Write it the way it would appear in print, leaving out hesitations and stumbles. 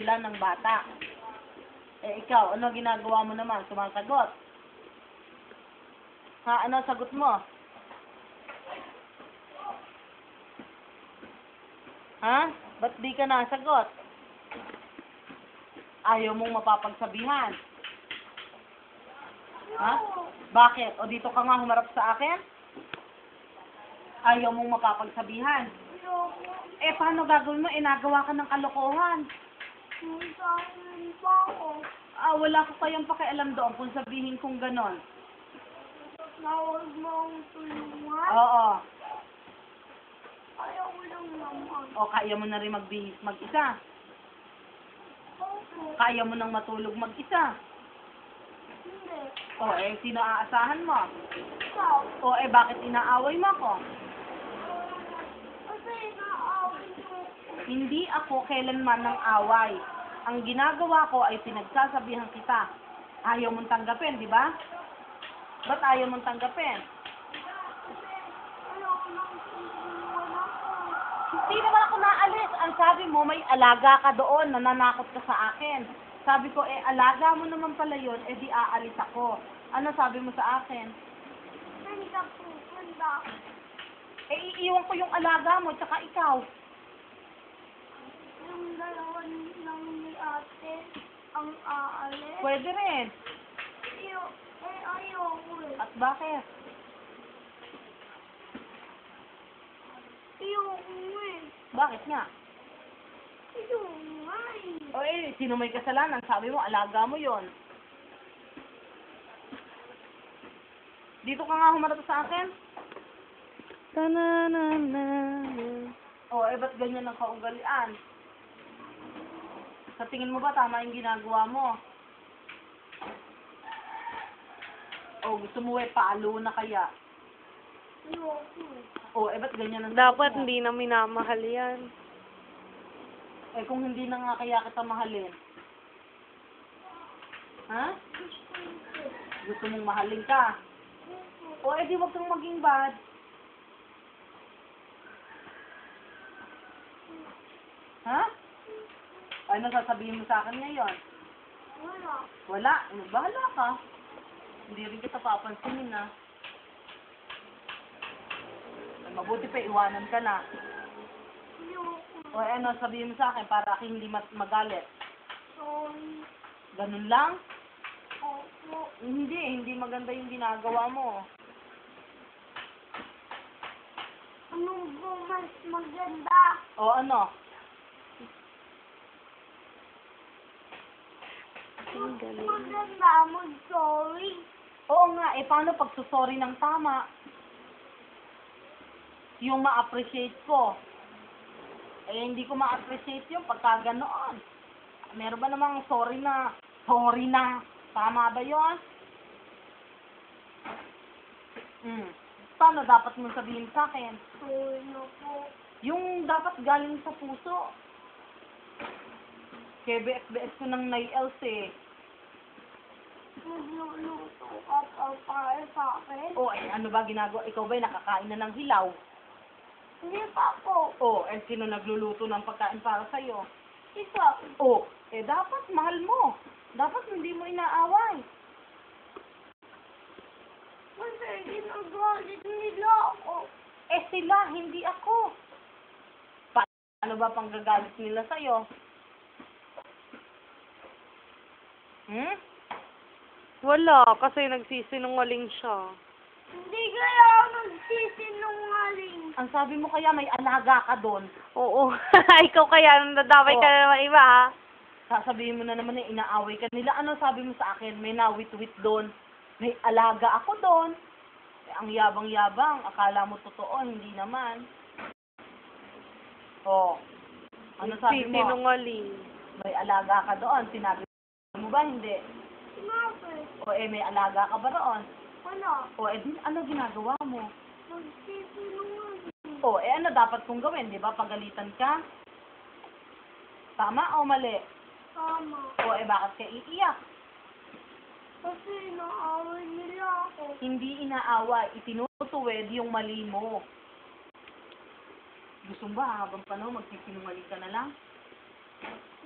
sila ng bata. Eh, ikaw, ano ginagawa mo naman? Sumasagot. Ha, ano sagot mo? Ha? Ba't di ka nasagot? Ayaw mong mapapagsabihan. Ha? Bakit? O dito ka nga humarap sa akin? Ayaw mong mapapagsabihan. Eh, paano gagawin mo? Eh, nagawa ka ng kalokohan. Ah, wala ko kayang pakialam doon kung sabihin kong ganon. Nawag mo ang tulungan? Oo. Ayaw ko lang naman. O, kaya mo na rin magbihis mag-isa. Opo. Kaya mo nang matulog mag-isa. Hindi. O, eh, sino aasahan mo? Ikaw. O, eh, bakit inaaway mo ako? Kasi naawin mo. Hindi ako kailanman ng away. Ang ginagawa ko ay pinagsasabihan kita. Ayaw mong tanggapin, di ba? Ba't ayaw mong tanggapin? Ayaw ko lang tulungan ako. Hindi naman ako naalis. Ang sabi mo, may alaga ka doon, nananakot ka sa akin. Sabi ko, eh, alaga mo naman pala yun, eh, di aalis ako. Ano sabi mo sa akin? Saan ka pupunta? Eh, iiwan ko yung alaga mo, tsaka ikaw. Yung dalawa lang ni ate ang aalis. Pwede rin. Ayoko eh. At bakit? Ayoko eh. Bakit nga? Ayoko nga eh. O eh, sino may kasalanan? Sabi mo, alaga mo yon. Dito ka nga humarap sa akin? Ta-na-na-na. O eh, ba't ganyan ang kaugalian? Sa tingin mo ba tama yung ginagawa mo? O gusto mo eh, paalo na kaya? Ayoko eh. O eh, ba't ganyan ang Dapat sagot mo? hindi na minamahal yan. Eh, kung hindi na nga kaya kita mahalin. Ha? Gusto mong mahalin ka? O, eh, di wag kang maging bad. Ha? Ano sasabihin mo sa akin ngayon? Wala. Wala. Bahala ka. Hindi rin kita papansinin, ha? Ay, mabuti pa, iwanan ka na. Ayoko. O, eh, ano sabihin mo sa akin para ako hindi magalit? Sorry. Ganun lang? Opo. Hindi maganda yung ginagawa mo. Ano ba mas maganda? O, ano? Ang galing. Maganda mag-sorry. Oo nga, eh, paano pagsusorry ng tama? Yung ma-appreciate ko. Eh, hindi ko ma-appreciate yung pagka ganoon. Meron ba namang sorry na? Tama ba yun? Paano dapat mo sabihin sa akin? Sorry na po. Yung dapat galing sa puso. Kaya BS ko ng nails eh. Magluluto ka pa para sa akin? O, eh, ano ba ginagawa? Ikaw ba'y nakakain na ng hilaw? Hindi pa po. O, eh, sino nagluluto ng pagkain para sa'yo? Isa. O, eh, dapat mahal mo. Dapat hindi mo inaaway. Kasi ginagalit nila ako. Eh, sila, hindi ako. Ano ba pang gagalit nila sa'yo? Wala, kasi nagsisinungaling siya. Hindi kaya ako nagsisinungaling. Ang sabi mo kaya may alaga ka doon. Oo. Ikaw kaya, nadamay ka Oo. na naman iba, ha? Sasabihin mo na naman na inaaway ka nila. Ano sabi mo sa akin? May nawit-wit doon. May alaga ako doon. Eh, ang yabang-yabang. Akala mo totoo, hindi naman. O. Ano sabi mo? Nagsisinungaling. May alaga ka doon. Sinabi mo ba? Hindi. Sinabi. O eh, may alaga ka ba doon? Wala. O eh, ano ginagawa mo? Nagsisinungaling. O eh, ano dapat kong gawin? Di ba? Pagalitan ka? Tama o mali? Tama. O eh, bakit ka iiyak? Kasi naaway nila ako. Hindi inaaway. Itinutuwid yung mali mo. Gusto mo ba habang panahon magsisinungaling ka na lang?